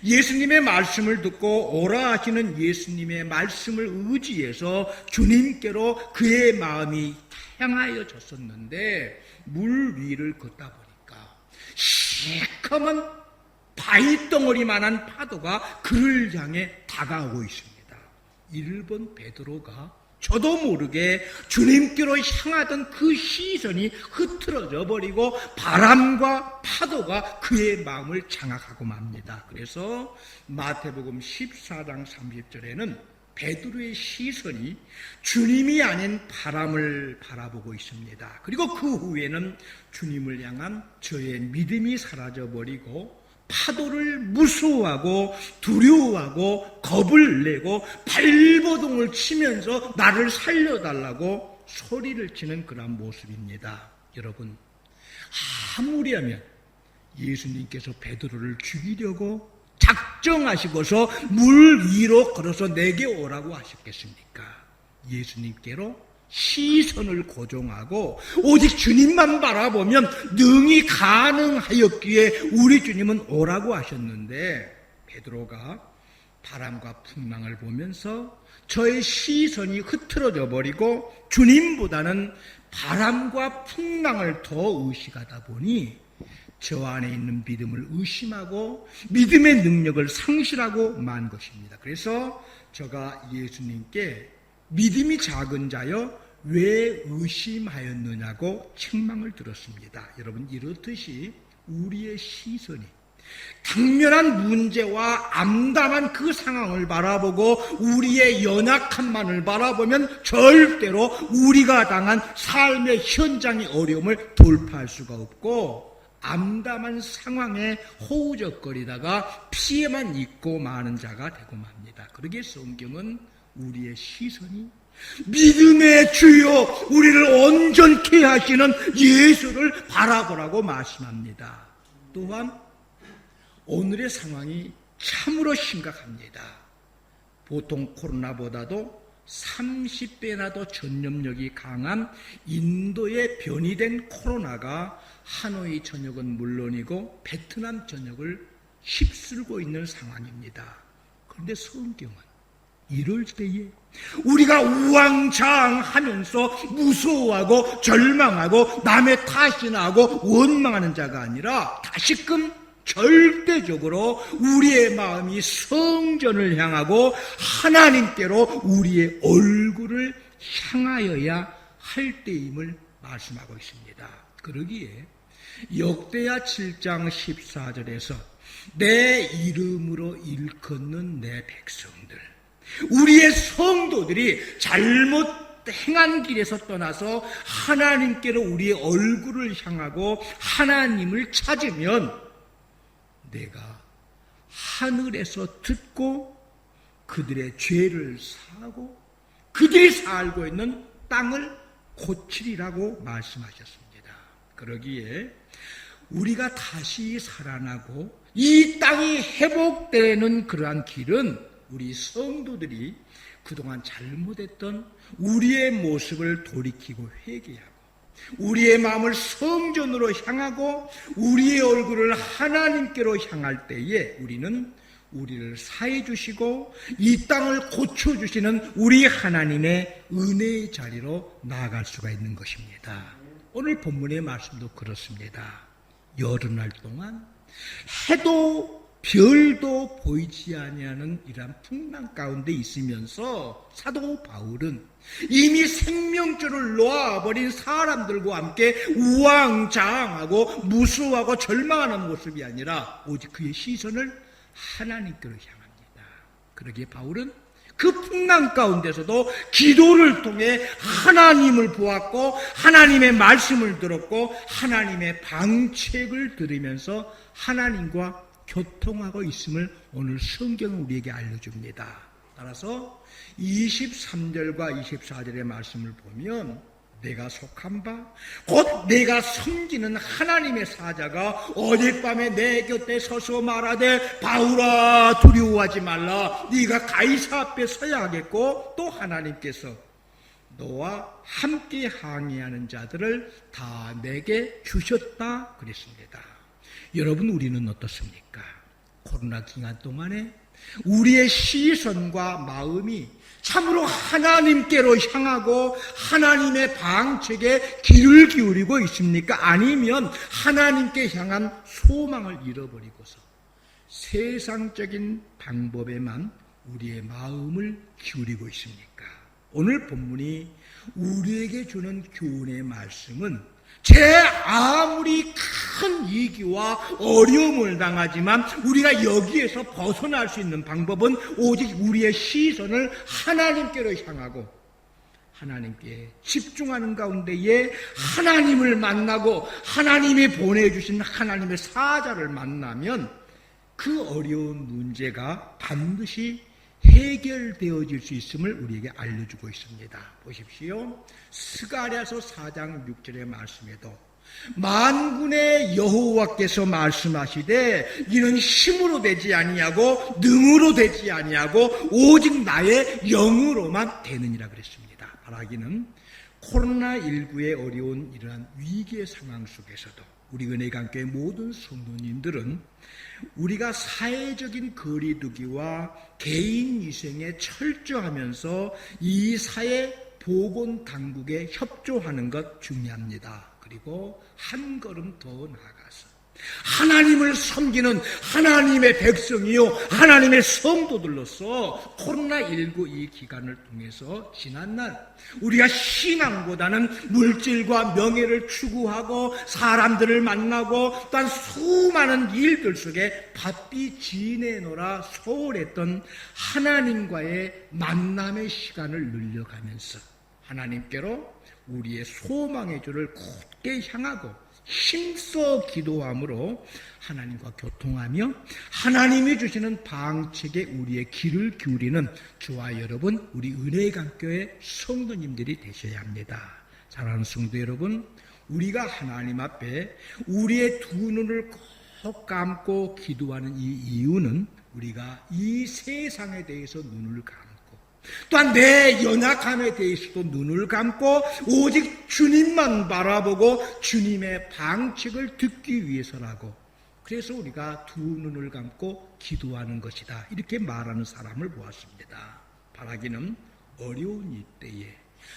예수님의 말씀을 듣고 오라 하시는 예수님의 말씀을 의지해서 주님께로 그의 마음이 향하여 졌었는데 물 위를 걷다 보니까 시커먼 바위덩어리만한 파도가 그를 향해 다가오고 있습니다. 이를 본 베드로가 저도 모르게 주님께로 향하던 그 시선이 흐트러져 버리고 바람과 파도가 그의 마음을 장악하고 맙니다. 그래서 마태복음 14장 30절에는 베드로의 시선이 주님이 아닌 바람을 바라보고 있습니다. 그리고 그 후에는 주님을 향한 저의 믿음이 사라져버리고 파도를 무서워하고 두려워하고 겁을 내고 발버둥을 치면서 나를 살려달라고 소리를 치는 그런 모습입니다. 여러분, 아무리하면 예수님께서 베드로를 죽이려고 작정하시고서 물 위로 걸어서 내게 오라고 하셨겠습니까? 예수님께로 시선을 고정하고 오직 주님만 바라보면 능히 가능하였기에 우리 주님은 오라고 하셨는데, 베드로가 바람과 풍랑을 보면서 저의 시선이 흐트러져 버리고 주님보다는 바람과 풍랑을 더 의식하다 보니 저 안에 있는 믿음을 의심하고 믿음의 능력을 상실하고 만 것입니다. 그래서 제가 예수님께 믿음이 작은 자여 왜 의심하였느냐고 책망을 들었습니다. 여러분, 이렇듯이 우리의 시선이 당면한 문제와 암담한 그 상황을 바라보고 우리의 연약함만을 바라보면 절대로 우리가 당한 삶의 현장의 어려움을 돌파할 수가 없고, 암담한 상황에 허우적거리다가 피해만 입고 마는 자가 되고 맙니다. 그러기에 성경은 우리의 시선이 믿음의 주요 우리를 온전케 하시는 예수를 바라보라고 말씀합니다. 또한 오늘의 상황이 참으로 심각합니다. 보통 코로나보다도 30배나 더 전염력이 강한 인도의 변이된 코로나가 하노이 전역은 물론이고 베트남 전역을 휩쓸고 있는 상황입니다. 그런데 성경은 이럴 때에 우리가 우왕좌왕하면서 무서워하고 절망하고 남의 탓이나 하고 원망하는 자가 아니라 다시금 절대적으로 우리의 마음이 성전을 향하고 하나님께로 우리의 얼굴을 향하여야 할 때임을 말씀하고 있습니다. 그러기에 역대하 7장 14절에서 내 이름으로 일컫는 내 백성들, 우리의 성도들이 잘못 행한 길에서 떠나서 하나님께로 우리의 얼굴을 향하고 하나님을 찾으면 내가 하늘에서 듣고 그들의 죄를 사하고 그들이 살고 있는 땅을 고치리라고 말씀하셨습니다. 그러기에 우리가 다시 살아나고 이 땅이 회복되는 그러한 길은 우리 성도들이 그동안 잘못했던 우리의 모습을 돌이키고 회개하고 우리의 마음을 성전으로 향하고 우리의 얼굴을 하나님께로 향할 때에 우리는 우리를 사해 주시고 이 땅을 고쳐주시는 우리 하나님의 은혜의 자리로 나아갈 수가 있는 것입니다. 오늘 본문의 말씀도 그렇습니다. 여름날 동안 해도 별도 보이지 아니하는 이러한 풍랑 가운데 있으면서 사도 바울은 이미 생명줄을 놓아버린 사람들과 함께 우왕좌왕하고 무수하고 절망하는 모습이 아니라 오직 그의 시선을 하나님께로 향합니다. 그러기에 바울은 그 풍랑 가운데서도 기도를 통해 하나님을 보았고 하나님의 말씀을 들었고 하나님의 방책을 들으면서 하나님과 교통하고 있음을 오늘 성경은 우리에게 알려줍니다. 따라서 23절과 24절의 말씀을 보면 내가 속한 바 곧 내가 섬기는 하나님의 사자가 어젯밤에 내 곁에 서서 말하되 바울아 두려워하지 말라 네가 가이사 앞에 서야 하겠고 또 하나님께서 너와 함께 항해하는 자들을 다 내게 주셨다 그랬습니다. 여러분, 우리는 어떻습니까? 코로나 기간 동안에 우리의 시선과 마음이 참으로 하나님께로 향하고 하나님의 방책에 귀를 기울이고 있습니까? 아니면 하나님께 향한 소망을 잃어버리고서 세상적인 방법에만 우리의 마음을 기울이고 있습니까? 오늘 본문이 우리에게 주는 교훈의 말씀은 제 아무리 큰 위기와 어려움을 당하지만 우리가 여기에서 벗어날 수 있는 방법은 오직 우리의 시선을 하나님께로 향하고 하나님께 집중하는 가운데에 하나님을 만나고 하나님이 보내주신 하나님의 사자를 만나면 그 어려운 문제가 반드시 해결되어질 수 있음을 우리에게 알려주고 있습니다. 보십시오. 스가랴서 4장 6절의 말씀에도 만군의 여호와께서 말씀하시되 이는 힘으로 되지 아니하고 능으로 되지 아니하고 오직 나의 영으로만 되느니라 그랬습니다. 바라기는 코로나19의 어려운 이러한 위기의 상황 속에서도 우리 은혜강교회 모든 성도님들은 우리가 사회적인 거리두기와 개인 위생에 철저하면서 이 사회 보건당국에 협조하는 것 중요합니다. 그리고 한 걸음 더 나아가서 하나님을 섬기는 하나님의 백성이요 하나님의 성도들로서 코로나19 이 기간을 통해서 지난날 우리가 신앙보다는 물질과 명예를 추구하고 사람들을 만나고 또한 수많은 일들 속에 바삐 지내노라 소홀했던 하나님과의 만남의 시간을 늘려가면서 하나님께로 우리의 소망의 주를 굳게 향하고 힘써 기도함으로 하나님과 교통하며 하나님이 주시는 방책에 우리의 귀를 기울이는 저와 여러분 우리 은혜강교회 성도님들이 되셔야 합니다. 사랑하는 성도 여러분, 우리가 하나님 앞에 우리의 두 눈을 꼭 감고 기도하는 이 이유는 우리가 이 세상에 대해서 눈을 감고 또한 내 연약함에 대해서도 눈을 감고 오직 주님만 바라보고 주님의 방책을 듣기 위해서라고 그래서 우리가 두 눈을 감고 기도하는 것이다 이렇게 말하는 사람을 보았습니다. 바라기는 어려운 이때에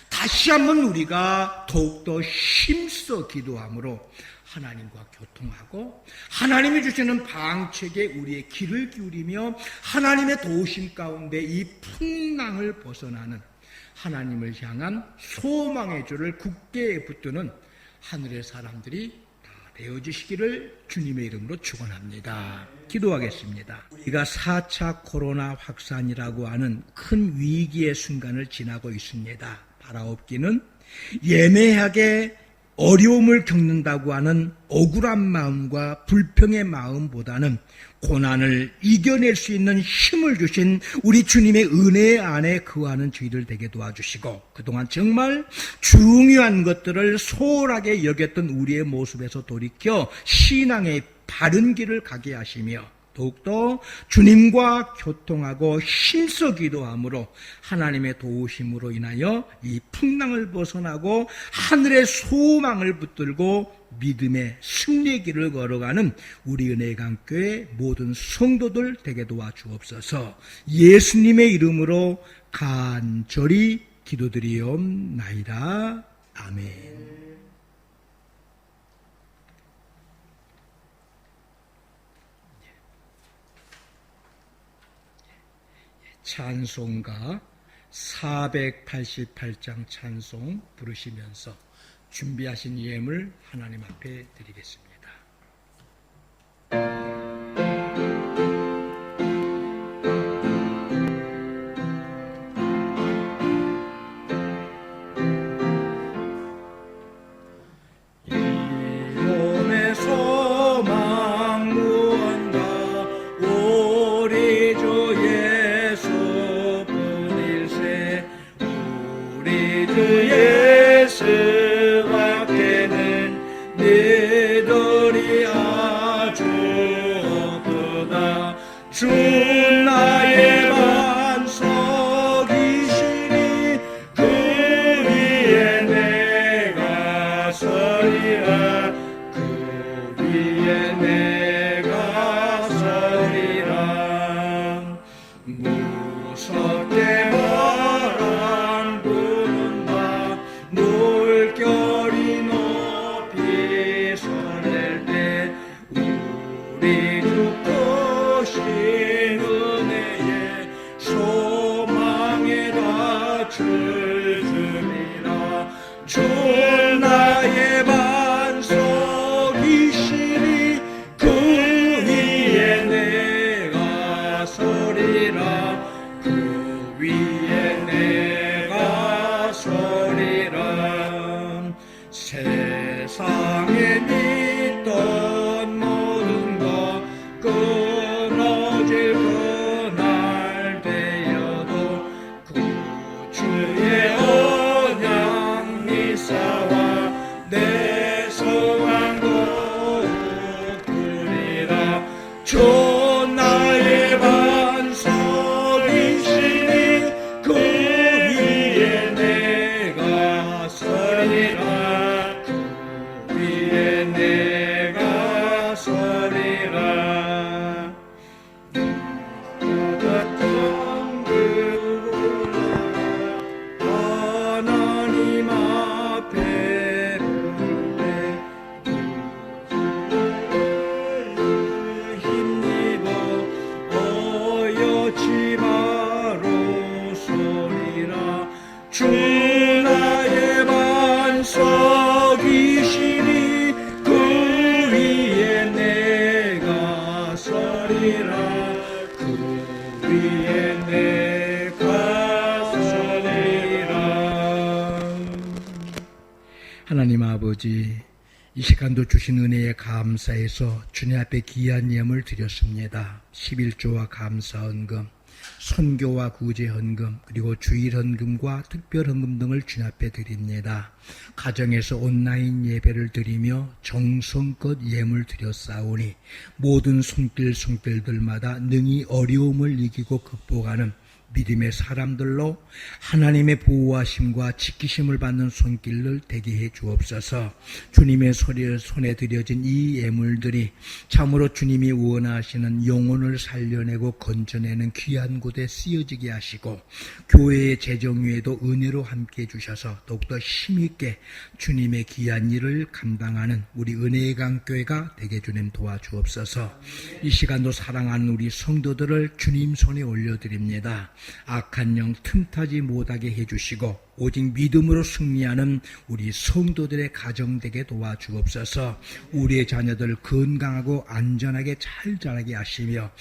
다시 한번 우리가 더욱더 힘써 기도함으로 하나님과 교통하고 하나님이 주시는 방책에 우리의 귀를 기울이며 하나님의 도우심 가운데 이 풍랑을 벗어나는 하나님을 향한 소망의 줄을 굳게 붙드는 하늘의 사람들이 다 되어주시기를 주님의 이름으로 축원합니다. 기도하겠습니다. 우리가 4차 코로나 확산이라고 하는 큰 위기의 순간을 지나고 있습니다. 바라옵기는 예매하게 어려움을 겪는다고 하는 억울한 마음과 불평의 마음보다는 고난을 이겨낼 수 있는 힘을 주신 우리 주님의 은혜 안에 거하는 저희들 되게 도와주시고 그동안 정말 중요한 것들을 소홀하게 여겼던 우리의 모습에서 돌이켜 신앙의 바른 길을 가게 하시며 더욱더 주님과 교통하고 힘써 기도함으로 하나님의 도우심으로 인하여 이 풍랑을 벗어나고 하늘의 소망을 붙들고 믿음의 승리의 길을 걸어가는 우리 은혜강교회 모든 성도들 되게 도와주옵소서. 예수님의 이름으로 간절히 기도드리옵나이다. 아멘. 찬송가 488장 찬송 부르시면서 준비하신 예물 하나님 앞에 드리겠습니다. 이놈의 소망 무언가 우리 주 예수뿐일세 우리 주 예수 밖에는 너희들이 아주 없도다. 주 나의 반석이시니 그 위에 내가 서리라. 그 위에 내가 서리라. 무섭게 바람 부는다. 물결이 높이 설렐 때 우리 주 크신 은혜에 소망의 닻을 세상에 믿던 모든 것 끊어질 그날 되어도 구주의 언약 미사와 내 소망도 그리라. 주 나의 반석이시니 그 위에 내가 서리라. 그 위에 내가 서리라. 같은 그 하나님 앞에 불매 힘입어 어여치 마로 소리라. 주 나의 반석이시니 그 위에 내가 서리라. 그 위에 내가 서리라. 하나님 아버지, 이 시간도 주신 은혜에 감사해서 주님 앞에 귀한 예물 드렸습니다. 11조와 감사헌금, 선교와 구제헌금, 그리고 주일헌금과 특별헌금 등을 주님 앞에 드립니다. 가정에서 온라인 예배를 드리며 정성껏 예물 드렸사오니 모든 손길들마다 능히 어려움을 이기고 극복하는 믿음의 사람들로 하나님의 보호하심과 지키심을 받는 손길을 되게 해 주옵소서. 주님의 손에 드려진 이 예물들이 참으로 주님이 원하시는 영혼을 살려내고 건져내는 귀한 곳에 쓰여지게 하시고 교회의 재정 위에도 은혜로 함께 해주셔서 더욱더 힘있게 주님의 귀한 일을 감당하는 우리 은혜의 강교회가 되게 주님 도와주옵소서. 이 시간도 사랑하는 우리 성도들을 주님 손에 올려드립니다. 악한 영 틈타지 못하게 해주시고 오직 믿음으로 승리하는 우리 성도들의 가정 되게 도와주옵소서. 우리의 자녀들 건강하고 안전하게 잘 자라게 하시며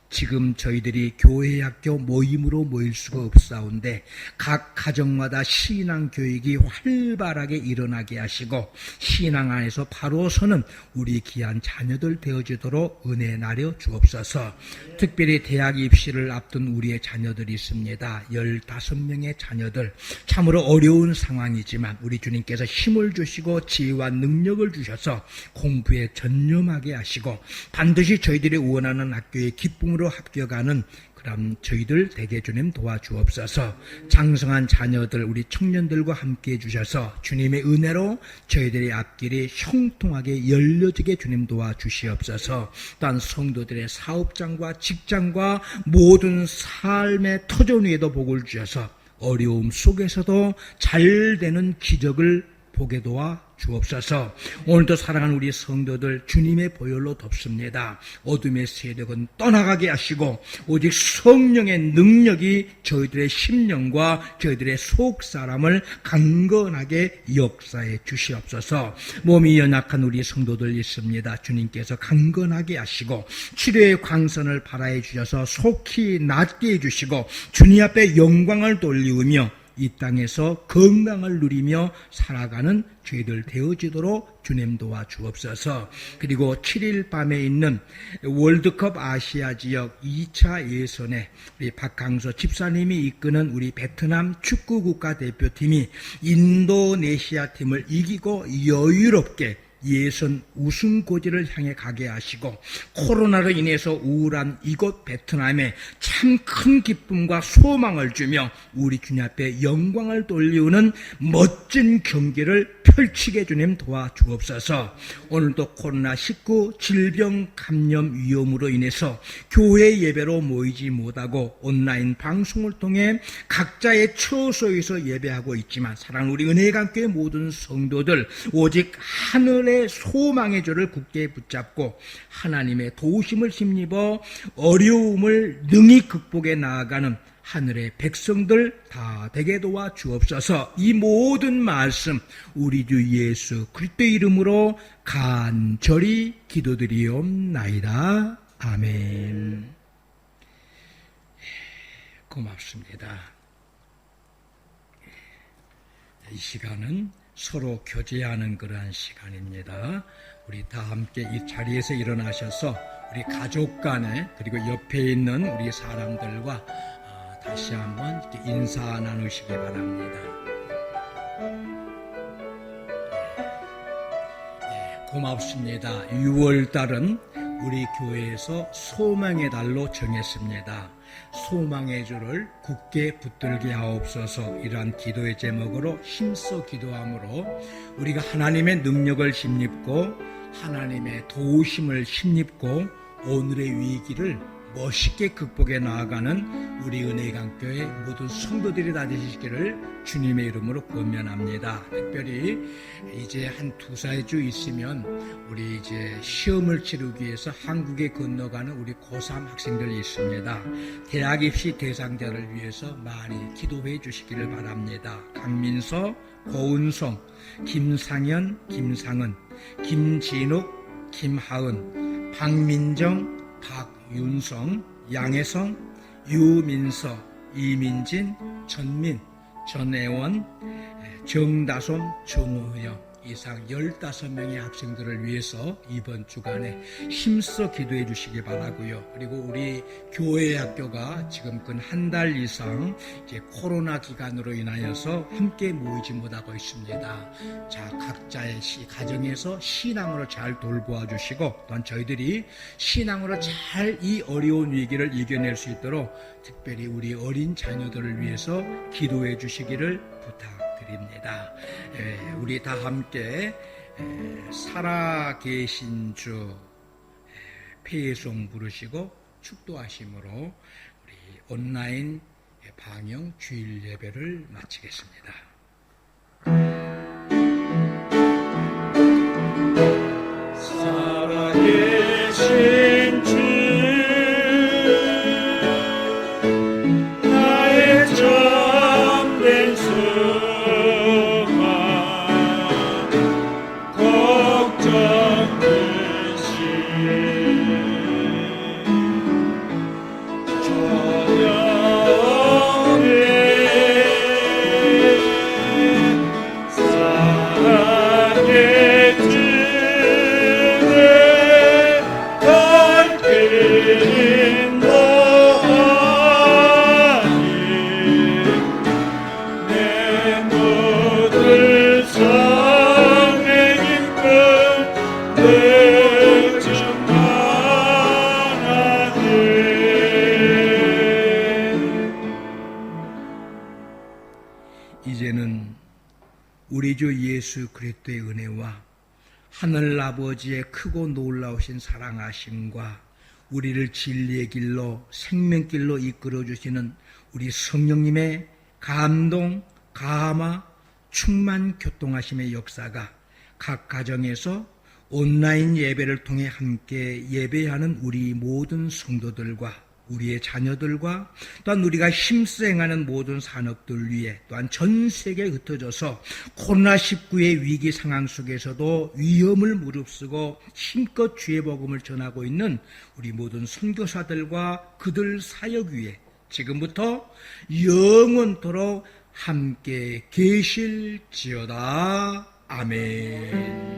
지금 저희들이 교회 학교 모임으로 모일 수가 없사온데 각 가정마다 신앙 교육이 활발하게 일어나게 하시고 신앙 안에서 바로 서는 우리 귀한 자녀들 되어지도록 은혜 나려 주옵소서. 특별히 대학 입시를 앞둔 우리의 자녀들이 있습니다. 15명의 자녀들, 참으로 어려운 상황이지만 우리 주님께서 힘을 주시고 지혜와 능력을 주셔서 공부에 전념하게 하시고 반드시 저희들이 원하는 학교에 기쁨으로 합격하는 그럼 저희들 되게 주님 도와주옵소서. 장성한 자녀들 우리 청년들과 함께 해주셔서 주님의 은혜로 저희들의 앞길이 형통하게 열려지게 주님 도와주시옵소서. 또한 성도들의 사업장과 직장과 모든 삶의 터전 위에도 복을 주셔서 어려움 속에서도 잘 되는 기적을 보게 도와 주옵소서. 오늘도 사랑하는 우리 성도들 주님의 보혈로 덮습니다. 어둠의 세력은 떠나가게 하시고 오직 성령의 능력이 저희들의 심령과 저희들의 속사람을 강건하게 역사해 주시옵소서. 몸이 연약한 우리 성도들 있습니다. 주님께서 강건하게 하시고 치료의 광선을 발하해 주셔서 속히 낫게 해주시고 주님 앞에 영광을 돌리우며 이 땅에서 건강을 누리며 살아가는 저희들 되어지도록 주님 도와주옵소서. 그리고 7일 밤에 있는 월드컵 아시아 지역 2차 예선에 우리 박강서 집사님이 이끄는 우리 베트남 축구 국가대표팀이 인도네시아 팀을 이기고 여유롭게 예선 우승고지를 향해 가게 하시고 코로나로 인해서 우울한 이곳 베트남에 참 큰 기쁨과 소망을 주며 우리 주님 앞에 영광을 돌리우는 멋진 경기를 펼치게 주님 도와주옵소서. 오늘도 코로나19 질병 감염 위험으로 인해서 교회 예배로 모이지 못하고 온라인 방송을 통해 각자의 처소에서 예배하고 있지만 사랑하는 우리 은혜의 강교회 모든 성도들 오직 하늘의 소망의 줄을 굳게 붙잡고 하나님의 도우심을 힘입어 어려움을 능히 극복해 나아가는 하늘의 백성들 다 되게 도와 주옵소서. 이 모든 말씀 우리 주 예수 그리스도의 이름으로 간절히 기도드리옵나이다. 아멘. 고맙습니다. 이 시간은 서로 교제하는 그러한 시간입니다. 우리 다 함께 이 자리에서 일어나셔서 우리 가족 간에 그리고 옆에 있는 우리 사람들과 다시 한번 이렇게 인사 나누시기 바랍니다. 고맙습니다. 6월달은 우리 교회에서 소망의 달로 정했습니다. 소망의 줄을 굳게 붙들게 하옵소서. 이러한 기도의 제목으로 힘써 기도함으로 우리가 하나님의 능력을 힘입고 하나님의 도우심을 힘입고 오늘의 위기를 멋있게 극복해 나아가는 우리 은혜강교회 모든 성도들이 다 되시기를 주님의 이름으로 권면합니다. 특별히 이제 한 2-4주 있으면 우리 이제 시험을 치르기 위해서 한국에 건너가는 우리 고3 학생들이 있습니다. 대학 입시 대상자를 위해서 많이 기도해 주시기를 바랍니다. 강민서, 고은송, 김상현, 김상은, 김진욱, 김하은, 박민정, 윤성, 양혜성, 유민서, 이민진, 전민, 전혜원, 정다솜, 정우영 이상 15명의 학생들을 위해서 이번 주간에 힘써 기도해 주시기 바라고요. 그리고 우리 교회 학교가 지금 근 한 달 이상 이제 코로나 기간으로 인하여서 함께 모이지 못하고 있습니다. 자, 각자의 가정에서 신앙으로 잘 돌보아 주시고 또한 저희들이 신앙으로 잘 이 어려운 위기를 이겨낼 수 있도록 특별히 우리 어린 자녀들을 위해서 기도해 주시기를 부탁드립니다. 우리 다 함께 살아계신 주 폐송 부르시고 축도하심으로 우리 온라인 방영 주일 예배를 마치겠습니다. 살아계신 주 나의 참된 소망 걱정 이제는 우리 주 예수 그리스도의 은혜와 하늘 아버지의 크고 놀라우신 사랑하심과 우리를 진리의 길로 생명길로 이끌어 주시는 우리 성령님의 감동, 감화, 충만 교통하심의 역사가 각 가정에서 온라인 예배를 통해 함께 예배하는 우리 모든 성도들과 우리의 자녀들과 또한 우리가 힘써 행하는 모든 산업들 위에 또한 전 세계에 흩어져서 코로나19의 위기 상황 속에서도 위험을 무릅쓰고 힘껏 주의 복음을 전하고 있는 우리 모든 선교사들과 그들 사역 위에 지금부터 영원토록 함께 계실지어다. 아멘.